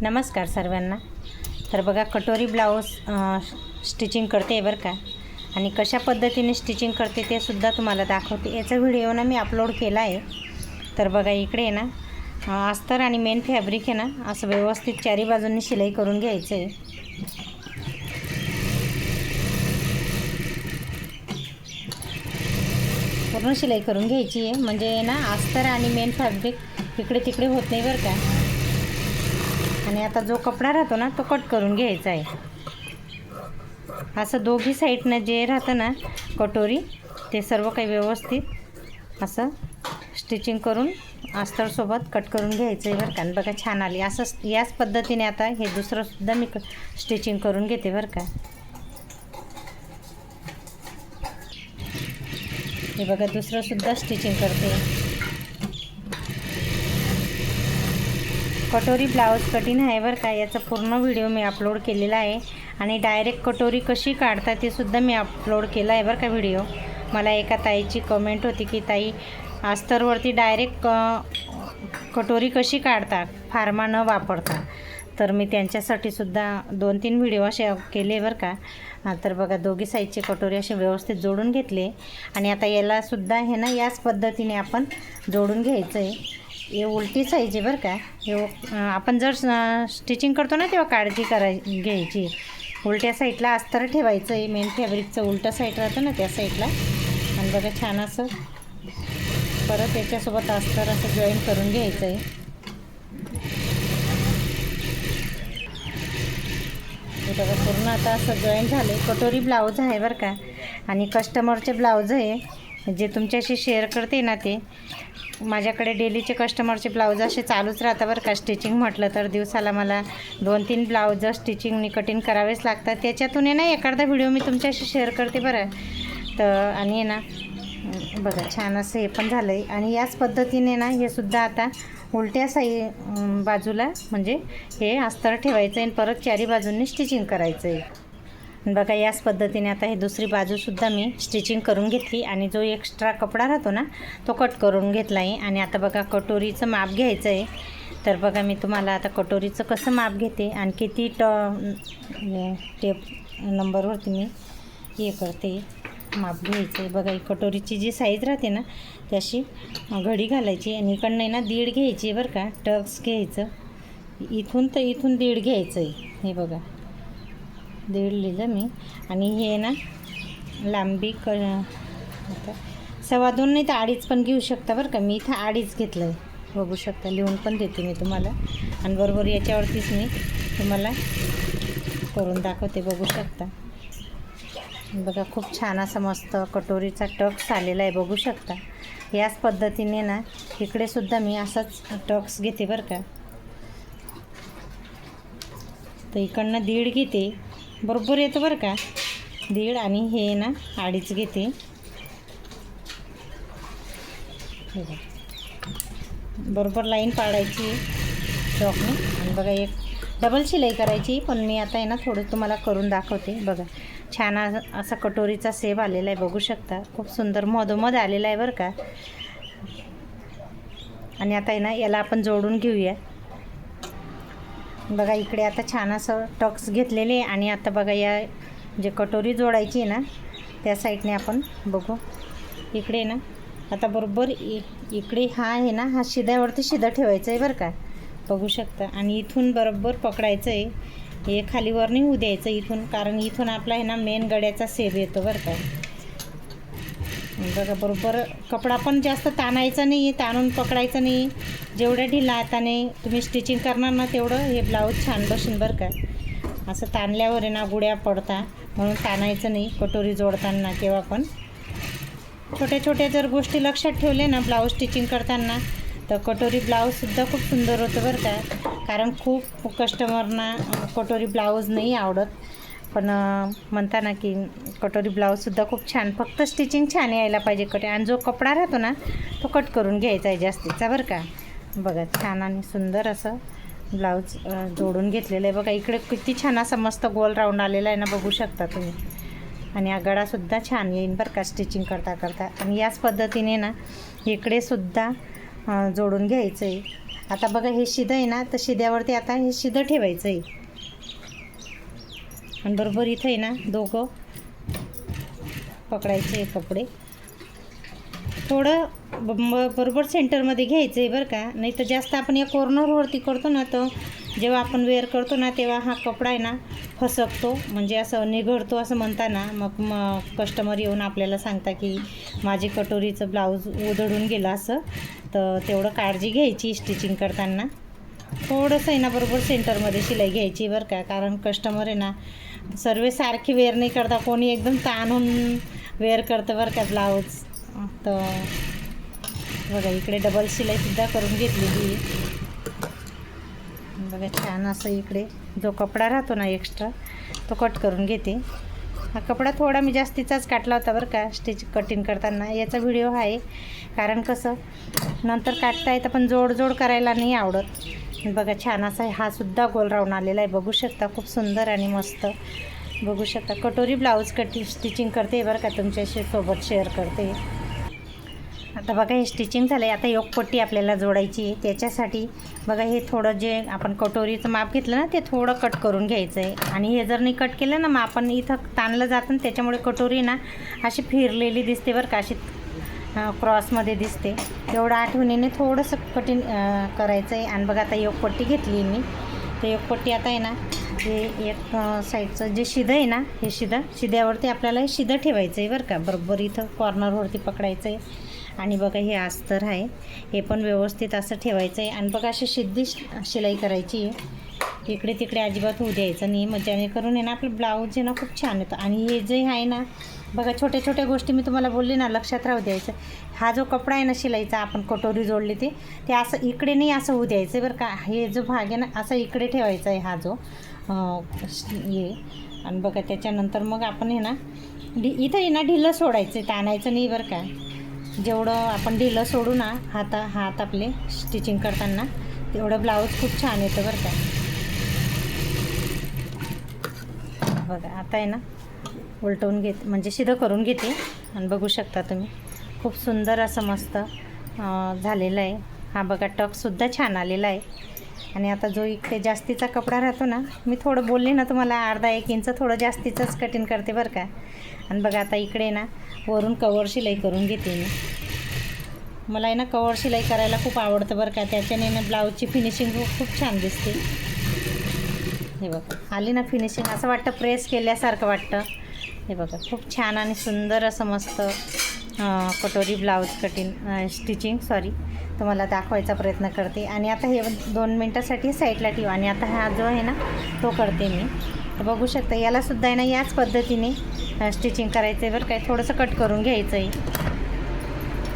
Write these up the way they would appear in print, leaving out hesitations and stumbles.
नमस्कार सर्वांना। तर बघा कटोरी ब्लाऊज स्टिचिंग करते बरं का, आणि कशा पद्धतीने स्टिचिंग करते ते सुद्धा तुम्हाला दाखवते। याचा व्हिडिओ ना मी अपलोड केला आहे। तर बघा इकडे ना अस्तर आणि मेन फॅब्रिक आहे ना असं व्यवस्थित चारी बाजूंनी शिलाई करून घ्यायचं आहे। पूर्ण शिलाई करून घ्यायची आहे, म्हणजे ना अस्तर आणि मेन फॅब्रिक इकडे तिकडे होत नाही बरं का। आणि आता जो कपडा राहतो ना तो कट करून घ्यायचा आहे। असं दोघी साईडनं जे राहतं ना कटोरी ते सर्व काही व्यवस्थित असं स्टिचिंग करून अस्तरसोबत कट करून घ्यायचं आहे बरं का। बघा छान आली। असं याच पद्धतीने आता हे दुसरंसुद्धा मी स्टिचिंग करून घेते बरं का। हे बघा दुसरंसुद्धा स्टिचिंग करते। कटोरी ब्लाऊज कटिंग आहे बरं का, याचा पूर्ण व्हिडिओ मी अपलोड केलेला आहे। आणि डायरेक्ट कटोरी कशी काढतात ते सुद्धा मी अपलोड केला आहे बरं का व्हिडिओ। मला एका ताईची कमेंट होती की ताई अस्तरवरती डायरेक्ट कटोरी कशी काढता फार्मा न वापरता, तर मी त्यांच्यासाठी सुद्धा 2-3 व्हिडिओ असे केले बरं का। तर बघा दोघी साईडचे कटोरी असे व्यवस्थित जोडून घेतले, आणि आता याला सुद्धा हे ना याच पद्धतीने आपण जोडून घ्यायचं आहे। हे उलटी साईज आहे बरं का। हे आपण जर स्टिचिंग करतो ना तेव्हा काळजी घ्यायची। उलट्या साईडला अस्तर ठेवायचं आहे, मेन फॅब्रिकचं उलटा साईड राहतं ना त्या साईडला। आणि बघा छान असं परत याच्यासोबत अस्तर असं जॉईन करून घ्यायचं आहे। हे बघा पूर्ण आता असं जॉईन झालं आहे। कटोरी ब्लाऊज आहे बरं का, आणि कस्टमरचे ब्लाऊज आहे जे तुमच्याशी शेअर करते ना, ते माझ्याकडे डेलीचे कस्टमरचे ब्लाऊज असे चालूच राहतात बरं का। स्टिचिंग म्हटलं तर दिवसाला मला 2-3 ब्लाऊज स्टिचिंगनी कटिंग करावेच लागतात। त्याच्यातून आहे ना एखादा व्हिडिओ मी तुमच्याशी शेअर करते बरं। तर आणि ना बघा छान असं हे पण झालं आहे। आणि याच पद्धतीने ना हे सुद्धा आता उलट्या बाजूला म्हणजे हे अस्तर ठेवायचं आहे आणि परत चारी बाजूंनी स्टिचिंग करायचं आहे। बघा याच पद्धतीने आता हे दुसरी बाजूसुद्धा मी स्टिचिंग करून घेतली, आणि जो एक्स्ट्रा कपडा राहतो ना तो कट करून घेतला आहे। आणि आता बघा कटोरीचं माप घ्यायचं आहे। तर बघा मी तुम्हाला आता कटोरीचं कसं माप घेते आणि किती टेप नंबरवरती मी हे करते माप घ्यायचं आहे। बघा ही कटोरीची जी साईज राहते ना त्याशी घडी घालायची, आणि इकडनं आहे ना 1.5 घ्यायची बरं का। टक्स घ्यायचं इथून तर इथून 1.5 घ्यायचं आहे। हे बघा 1.5 लिहिलं मी, आणि हे ना लांबी आता 2.25 नाही तर 2.5 पण घेऊ शकता बरं का। मी इथं 2.5 घेतलं आहे, बघू शकता, लिहून पण देते मी तुम्हाला। आणि बरोबर याच्यावरतीच मी तुम्हाला करून दाखवते, बघू शकता। बघा खूप छान असं मस्त कटोरीचा टक्स आलेला आहे, बघू शकता। याच पद्धतीने ना इकडे सुद्धा मी असाच टक्स घेते बरं का। तर इकडनं 1.5 घेते, बरोबर येतं बरं का 1.5, आणि हे ना 2.5 घेते। बरोबर लाईन पाडायची चॉकने, आणि बघा एक डबल शिलाई करायची, पण मी आता आहे ना थोडं तुम्हाला करून दाखवते। बघा छान असा कटोरीचा सेप आलेला आहे, बघू शकता। खूप सुंदर मधोमध आलेला आहे बरं का। आणि आता आहे ना याला आपण जोडून घेऊया। बघा इकडे आता छान असं टक्स घेतलेले, आणि आता बघा या जे कटोरी जोडायची आहे ना त्या साईडने आपण बघू इकडे ना आता बरोबर इकडे हा आहे ना हा शिद्यावरती शिदा ठेवायचं आहे बरं का, बघू शकता। आणि इथून बरोबर पकडायचं आहे, हे खालीवर नाही होऊ द्यायचं इथून, कारण इथून आपला आहे ना मेन गड्याचा सेब येतो बरं का। बघा बरोबर कपडा पण जास्त ताणायचा नाही, ताणून पकडायचं नाही। जेवढ्या ढिला हाताने तुम्ही स्टिचिंग करणार ना तेवढं हे ब्लाऊज छान बसेल बरं का। असं ताणल्यावर आहे ना गुड्या पडता, म्हणून ताणायचं नाही कटोरी जोडताना केव्हा पण। छोट्या छोट्या जर गोष्टी लक्षात ठेवले ना ब्लाऊज स्टिचिंग करताना, तर कटोरी ब्लाऊजसुद्धा खूप सुंदर होतं बरं का। कारण खूप कस्टमरना कटोरी ब्लाऊज नाही आवडत, पण म्हणता ना की कटोरी ब्लाऊजसुद्धा खूप छान, फक्त स्टिचिंग छान यायला पाहिजे आणि जो कपडा राहतो ना तो कट करून घ्यायचा आहे जास्तीचा बरं का। बघा छान आणि सुंदर असं ब्लाऊज जोडून घेतलेलं आहे। बघा इकडे किती छान असा मस्त गोल राऊंड आलेला आहे ना, बघू शकता तुम्ही। आणि हा गळासुद्धा छान येईल बरं का स्टिचिंग करता करता। आणि याच पद्धतीने ना इकडे सुद्धा जोडून घ्यायचं आहे। आता बघा हे शिदं आहे ना, तर शिद्यावरती आता हे शिदं ठेवायचं आहे आणि बरोबर इथं आहे ना दोघं पकडायचे कपडे. थोडं बरोबर सेंटरमध्ये घ्यायचं आहे बरं का, नाही तर जास्त आपण या कॉर्नरवरती करतो ना, तर जेव्हा आपण वेअर करतो ना तेव्हा हा कपडा आहे ना फसकतो, म्हणजे असं निघडतो असं म्हणता ना. मग कस्टमर येऊन आपल्याला सांगता की माझी कटोरीचं ब्लाऊज उधळून गेलं असं. तर तेवढं काळजी घ्यायची स्टिचिंग करताना. थोडंसं आहे ना बरोबर सेंटरमध्ये शिलाई घ्यायची बरं का, कारण कस्टमर आहे ना सर्व सारखी वेअर नाही करता, कोणी एकदम ताणून वेअर करतं बरं का ब्लाऊज. तर बघा इकडे डबल शिलाईसुद्धा करून घेतलेली. बघा छान असं इकडे जो कपडा राहतो ना एक्स्ट्रा तो कट करून घेते. हा कपडा थोडा मी जास्तीचाच काटला होता बरं का स्टिच कटिंग करताना. याचा व्हिडिओ आहे, कारण कसं नंतर काटता येतं पण जोड करायला नाही आवडत. बघा छान असा हा सुद्धा गोल राऊंड आलेला आहे, बघू शकता. खूप सुंदर आणि मस्त बघू शकता. कटोरी ब्लाऊज स्टिचिंग करते बरं का, तुमच्याशी सोबत शेअर करते. आता बघा हे स्टिचिंग झालं आहे. आता योकपट्टी आपल्याला जोडायची आहे. त्याच्यासाठी बघा हे थोडं जे आपण कटोरीचं माप घेतलं ना ते थोडं कट करून घ्यायचं आहे. आणि हे जर नाही कट केलं ना मग आपण इथं ताणलं जातं, त्याच्यामुळे कटोरी ना अशी फिरलेली दिसते बरं का, अशी क्रॉसमध्ये दिसते. एवढं आठवणीने थोडंसं कटिंग करायचं आहे. आणि बघा आता योकपट्टी घेतली मी, तर योकपट्टी आता आहे ना हे एक साईडचं जे शिदं आहे ना, हे शिद्यावरती आपल्याला हे शिदं ठेवायचं आहे बरं का, बरोबर इथं कॉर्नरवरती पकडायचं आहे. आणि बघा हे अस्तर आहे, हे पण व्यवस्थित असं ठेवायचं आहे. आणि बघा अशी सिद्धी शिलाई करायची आहे, इकडे तिकडे अजिबात होऊ द्यायचं नाही, मग जेणेकरून आहे ना आपलं ब्लाऊज आहे ना खूप छान येतं. आणि हे जे आहे ना बघा छोट्या छोट्या गोष्टी मी तुम्हाला बोलली ना, लक्षात राहू द्यायचं. हा जो कपडा आहे ना शिलाईचा आपण कटोरी जोडली ते असं इकडे नाही असं होऊ द्यायचं बरं का. हे जो भाग आहे ना असा इकडे ठेवायचा आहे हा जो हे. आणि बघा त्याच्यानंतर मग आपण हे ना इथं आहे ना ढिलं सोडायचं आहे, ताणायचं नाही बरं का. जेवढं आपण ढिलं सोडू ना हात आपले स्टिचिंग करताना तेवढं ब्लाऊज खूप छान येतं बरं का. बघा आता आहे ना उलटवून म्हणजे सिधं करून घेते. आणि बघू शकता तुम्ही खूप सुंदर असं मस्त झालेलं आहे. हा बघा टक्सुद्धा छान आलेला आहे. आणि आता जो इकडे जास्तीचा कपडा राहतो ना, मी थोडं बोलले ना तुम्हाला, अर्धा 1 इंच थोडं जास्तीचंच कटिंग करते बरं का. आणि बघा आता इकडे ना वरून कवर शिलाई करून घेते मी. मला आहे ना कवर शिलाई करायला खूप आवडतं बरं का, त्याच्याने ना ब्लाऊजची फिनिशिंग खूप छान दिसते. हे बघा आली ना फिनिशिंग, असं वाटतं प्रेस केल्यासारखं वाटतं. हे बघा खूप छान आणि सुंदर असं मस्त कटोरी ब्लाऊज स्टिचिंग तुम्हाला दाखवायचा प्रयत्न करते. आणि आता हे 2 मिनटासाठी साईडला ठेवा. आणि आता हा जो आहे ना तो करते मी. तर बघू शकता यालासुद्धा आहे ना याच पद्धतीने स्टिचिंग करायचं आहे बरं काय. थोडंसं कट करून घ्यायचं आहे.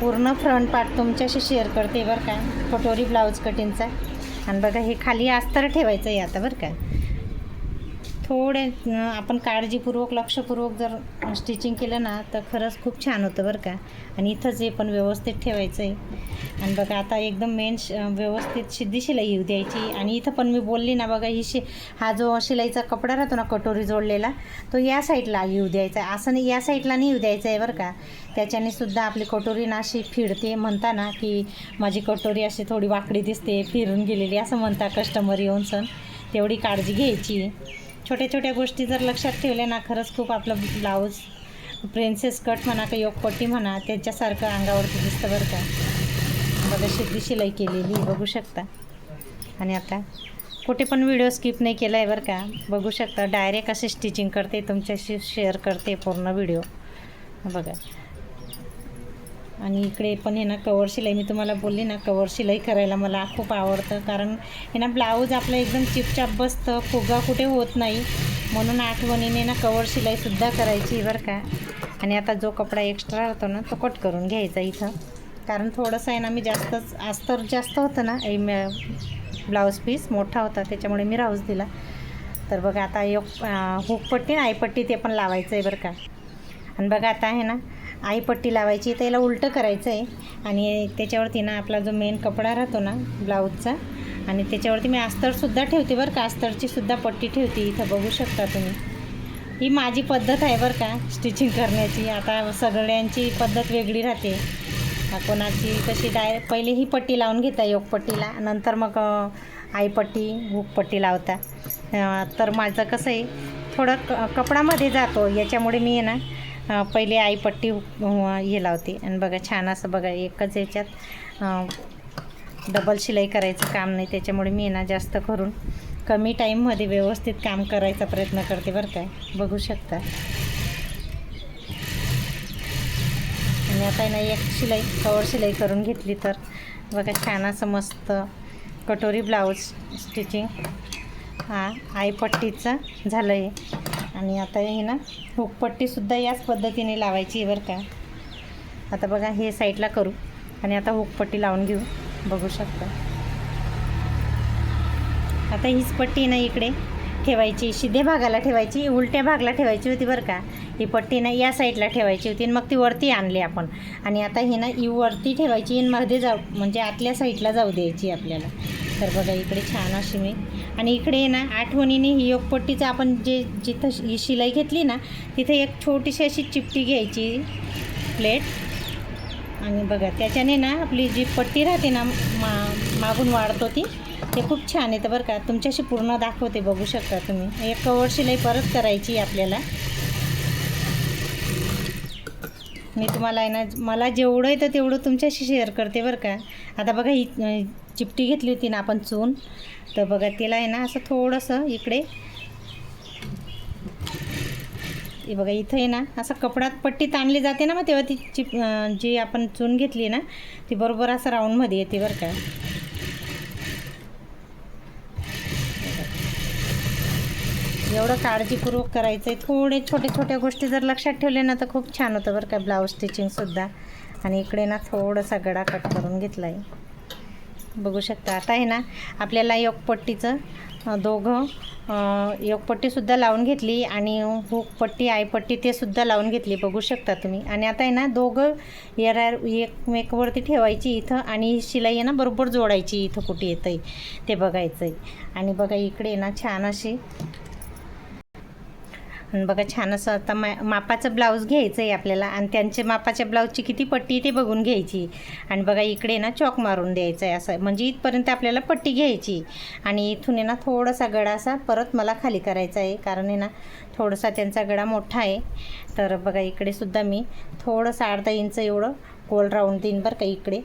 पूर्ण फ्रंट पार्ट तुमच्याशी शेअर करते बरं का कटोरी ब्लाऊज कटिंगचा. आणि बघा हे खाली अस्तर ठेवायचं आहे आता बरं का. थोडे आपण काळजीपूर्वक लक्षपूर्वक जर स्टिचिंग केलं ना तर खरंच खूप छान होतं बरं का. आणि इथंच हे पण व्यवस्थित ठेवायचं आहे. आणि बघा आता एकदम मेन व्यवस्थित सिद्धी शिलाई येऊ द्यायची. आणि इथं पण मी बोलली ना बघा हा जो शिलाईचा कपडा राहतो ना कटोरी जोडलेला तो या साईडला येऊ द्यायचा आहे, असं नाही या साईडला नाही येऊ द्यायचं आहे बरं का. त्याच्याने सुद्धा आपली कटोरी ना अशी फिरते, म्हणता ना की माझी कटोरी अशी थोडी वाकडी दिसते, फिरून गेलेली असं म्हणता कस्टमर येऊन सण. तेवढी काळजी घ्यायची. छोट्या छोट्या गोष्टी जर लक्षात ठेवल्या ना खरंच खूप आपलं ब्लाऊज प्रिन्सेस कट म्हणा का योकपट्टी म्हणा त्याच्यासारखं अंगावरती दिसतं बरं का. बघा सिद्धी शिलाई केलेली बघू शकता. आणि आता कुठे पण व्हिडिओ स्किप नाही केला आहे बरं का. बघू शकता डायरेक्ट असे स्टिचिंग करते, तुमच्याशी शेअर करते पूर्ण व्हिडिओ बघा. आणि इकडे पण आहे ना कवर शिलाई मी तुम्हाला बोलली ना, कवर शिलाई करायला मला खूप आवडतं. कारण हे ना ब्लाऊज आपलं एकदम चिपचाप बसतं, फुगा कुठे होत नाही, म्हणून आठवणीने ना कवर शिलाईसुद्धा करायची बरं का. आणि आता जो कपडा एक्स्ट्रा होतो ना तो कट करून घ्यायचा इथं, कारण थोडंसं आहे ना मी अस्तर जास्त होतं ना, ब्लाऊज पीस मोठा होता त्याच्यामुळे मी राहूच दिला. तर बघा आता हुकपट्टी ना आईपट्टी ते पण लावायचं आहे बरं का. आणि बघा आता आहे ना आईपट्टी लावायची, त्याला उलटं करायचं आहे. आणि त्याच्यावरती ना आपला जो मेन कपडा राहतो ना ब्लाऊजचा, आणि त्याच्यावरती मी अस्तरसुद्धा ठेवते बरं का, अस्तरचीसुद्धा पट्टी ठेवते इथं बघू शकता तुम्ही. ही माझी पद्धत आहे बरं का स्टिचिंग करण्याची. आता सगळ्यांची पद्धत वेगळी राहते. कोणाची कशी डायरेक्ट पहिले ही पट्टी लावून घेता योगपट्टीला, नंतर मग आईपट्टी हुकपट्टी लावता. तर माझं कसं आहे थोडं कपडामध्ये जातो, याच्यामुळे मी आहे ना पहिले आईपट्टी हे लावते. आणि बघा छान असं बघा एकच याच्यात डबल शिलाई करायचं काम नाही, त्याच्यामुळे मी आहे ना जास्त करून कमी टाईममध्ये व्यवस्थित काम करायचा प्रयत्न करते बरं काय. बघू शकता. आणि आता आहे ना एक शिलाई कवर शिलाई करून घेतली तर बघा छान असं मस्त कटोरी ब्लाऊज स्टिचिंग हा आईपट्टीचं झालं आहे. आणि आता हे ना हुकपट्टीसुद्धा याच पद्धतीने लावायची आहे बरं का. आता बघा हे साईडला करू आणि आता हुकपट्टी लावून घेऊ. बघू शकता. आता हीच पट्टी ना इकडे ठेवायची, शिध्या भागाला ठेवायची, उलट्या भागाला ठेवायची होती बरं का. ही पट्टी ना या साईडला ठेवायची होती आणि मग ती वरती आणली आपण. आणि आता ही ना वरती ठेवायची आणि मध्ये जाऊ म्हणजे आतल्या साईडला जाऊ द्यायची आपल्याला. तर बघा इकडे छान अशी मी आणि इकडे ना आठवणीने ही योगपट्टीचं आपण जिथं ही शिलाई घेतली ना तिथे एक छोटीशी अशी चिपटी घ्यायची प्लेट. आणि बघा त्याच्याने ना आपली जी पट्टी राहते ना मागून वाढतो ती ते खूप छान येतं बरं का. तुमच्याशी पूर्ण दाखवते. बघू शकता तुम्ही. एक कवर शिलाई परत करायची आपल्याला. मी तुम्हाला आहे ना मला जेवढं येतं तेवढं तुमच्याशी शेअर करते बरं का. आता बघा ही चिपटी घेतली होती ना आपण चून, तर बघा तिला आहे ना असं थोडंसं इकडे हे बघा इथं आहे ना असं कपड्यात पट्टी ताणली जाते ना, मग तेव्हा ती जी आपण चून घेतली ना ती बरोबर असं राऊंडमध्ये येते बरं का. एवढं काळजीपूर्वक करायचं आहे. थोडे छोट्या गोष्टी जर लक्षात ठेवल्या ना तर खूप छान होतं बरं का ब्लाऊज स्टिचिंगसुद्धा. आणि इकडे ना थोडासा गडा कट करून घेतला आहे. बघू शकता. आता आहे ना आपल्याला योगपट्टीचं दोघं योगपट्टीसुद्धा लावून घेतली आणि हुकपट्टी आईपट्टी ते सुद्धा लावून घेतली. बघू शकता तुम्ही. आणि आता आहे ना दोघं एकमेकावरती ठेवायची इथं आणि ही शिलाई आहे ना बरोबर जोडायची इथं कुठे येतं आहे ते बघायचं आहे. आणि बघा इकडे ना छान अशी आणि बघा छान असं आता मापाचं ब्लाऊज घ्यायचं आहे आपल्याला आणि त्यांच्या मापाच्या ब्लाऊजची किती पट्टी ते बघून घ्यायची. आणि बघा इकडे ना चॉक मारून द्यायचं आहे असं, म्हणजे इथपर्यंत आपल्याला पट्टी घ्यायची. आणि इथून आहे ना थोडासा गडा असा परत मला खाली करायचा आहे, कारण आहे ना थोडासा त्यांचा गडा मोठा आहे. तर बघा इकडे सुद्धा मी थोडंसं अर्धा इंच एवढं गोल राऊंड देईन बरं का इकडे.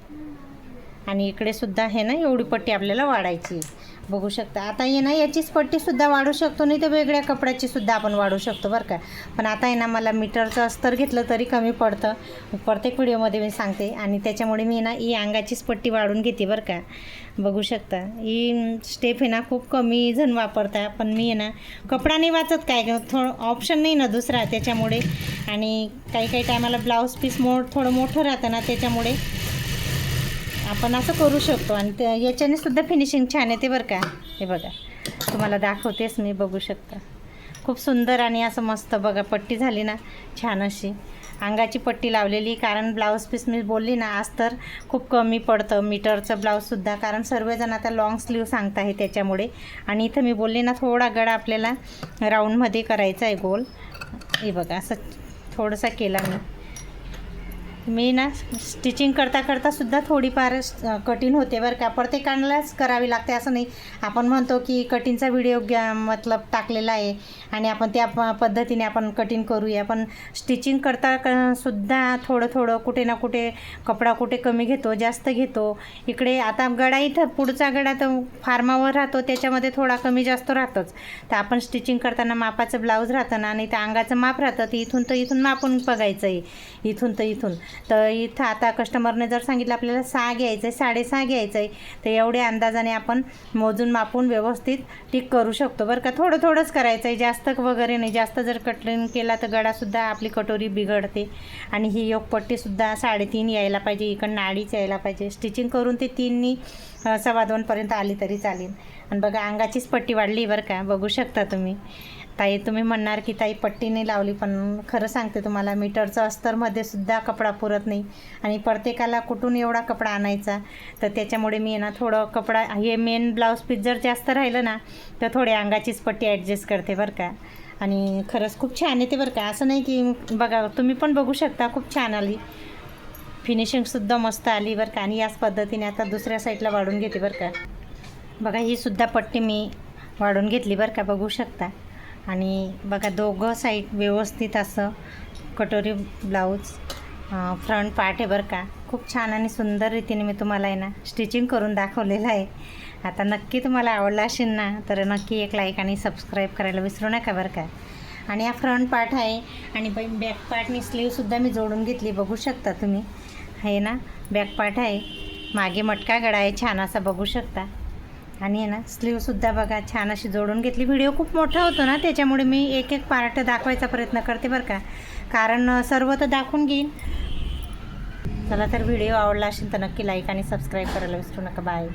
आणि इकडे सुद्धा हे ना एवढी पट्टी आपल्याला वाढायची. बघू शकता. आता आहे ना याचीच पट्टीसुद्धा वाढू शकतो, नाही तर वेगळ्या कपड्याची सुद्धा आपण वाढू शकतो बरं का. पण आता आहे ना मला मीटरचं अस्तर घेतलं तरी कमी पडतं, प्रत्येक व्हिडिओमध्ये मी सांगते. आणि त्याच्यामुळे मी ना ही अंगाचीच पट्टी वाढून घेते बरं का. बघू शकता. ही स्टेप आहे ना खूप कमी जण वापरता, पण मी आहे ना कपडा नाही वाचत काय थोडं ऑप्शन नाही ना दुसरा त्याच्यामुळे. आणि काही टायमाला ब्लाऊज पीस थोडं मोठं राहतं ना त्याच्यामुळे आपण असं करू शकतो. आणि याच्याने सुद्धा फिनिशिंग छान येते बरं का. हे बघा तुम्हाला दाखवतेच मी. बघू शकता. खूप सुंदर आणि असं मस्त बघा पट्टी झाली ना छान अशी अंगाची पट्टी लावलेली. कारण ब्लाऊज पीस मी बोलली ना आज तर खूप कमी पडतं मीटरचं ब्लाऊजसुद्धा, कारण सर्वजण आता लॉंग स्लीव सांगत आहे त्याच्यामुळे. आणि इथं मी बोलली ना थोडा गडा आपल्याला राऊंडमध्ये करायचा आहे गोल. हे बघा असं थोडासा केला मी ना स्टिचिंग करता सुद्धा थोडीफार कटिंग होते बरं का. प्रत्येकालाच करावी लागते असं नाही. आपण म्हणतो की कटिंगचा व्हिडिओ मतलब टाकलेला आहे आणि आपण त्या पद्धतीने आपण कटिंग करूया, पण स्टिचिंग करता सुद्धा थोडं कुठे ना कुठे कपडा कुठे कमी घेतो जास्त घेतो. इकडे आता गडा इथं पुढचा गडा तर फार्मावर राहतो त्याच्यामध्ये थोडा कमी जास्त राहतोच. तर आपण स्टिचिंग करताना मापाचं ब्लाऊज राहतं ना आणि त्या अंगाचं माप राहतं, ते इथून मापून बघायचं आहे इथून. तर इथं आता कस्टमरने जर सांगितलं आपल्याला 6 घ्यायचं आहे 6.5 घ्यायचं आहे तर एवढ्या अंदाजाने आपण मोजून मापून व्यवस्थित टिक करू शकतो बरं का. थोडंच करायचं आहे, जास्त वगैरे नाही. जास्त जर कटिंग केला तर गडासुद्धा आपली कटोरी बिघडते. आणि ही योगपट्टीसुद्धा 3.5 यायला पाहिजे, इकडनं 2.5 यायला पाहिजे. स्टिचिंग करून ते 3 2:15 आली तरी चालेल. आणि बघा अंगाचीच पट्टी वाढली बरं का. बघू शकता तुम्ही. ताई तुम्ही म्हणणार की ताई पट्टीने लावली, पण खरं सांगते तुम्हाला मीटरचं अस्तरमध्ये सुद्धा कपडा पुरत नाही आणि प्रत्येकाला कुठून एवढा कपडा आणायचा. तर त्याच्यामुळे मी ना थोडं कपडा हे मेन ब्लाऊज पीस जर जास्त राहिलं ना तर थोडी अंगाचीच पट्टी ॲडजस्ट करते बरं का. आणि खरंच खूप छान येते बरं का. असं नाही की बघा तुम्ही पण बघू शकता खूप छान आली. फिनिशिंगसुद्धा मस्त आली बरं का. आणि याच पद्धतीने आता दुसऱ्या साईडला वाढून घेते बरं का. बघा ही सुद्धा पट्टी मी वाढून घेतली बरं का, बघू शकता. आणि बघा दोघं साईड व्यवस्थित असं कटोरी ब्लाऊज फ्रंट पार्ट आहे बरं का. खूप छान आणि सुंदर रीतीने मी तुम्हाला आहे ना स्टिचिंग करून दाखवलेलं आहे. आता नक्की तुम्हाला आवडला असेल ना तर नक्की एक लाईक आणि सबस्क्राईब करायला विसरू नका बरं का. आणि हा फ्रंट पार्ट आहे आणि बॅक पार्टनी स्लीवसुद्धा मी जोडून घेतली, बघू शकता तुम्ही. आहे ना बॅक पार्ट आहे, मागे मटका गळा आहे छान असा, बघू शकता. आणि आहे ना स्लीवसुद्धा बघा छान अशी जोडून घेतली. व्हिडिओ खूप मोठा होतो ना त्याच्यामुळे मी एक एक पार्ट दाखवायचा प्रयत्न करते बरं का, कारण सर्व तर दाखवून घेईन. चला तर व्हिडिओ आवडला असेल तर नक्की लाईक आणि सबस्क्राईब करायला विसरू नका. बाय.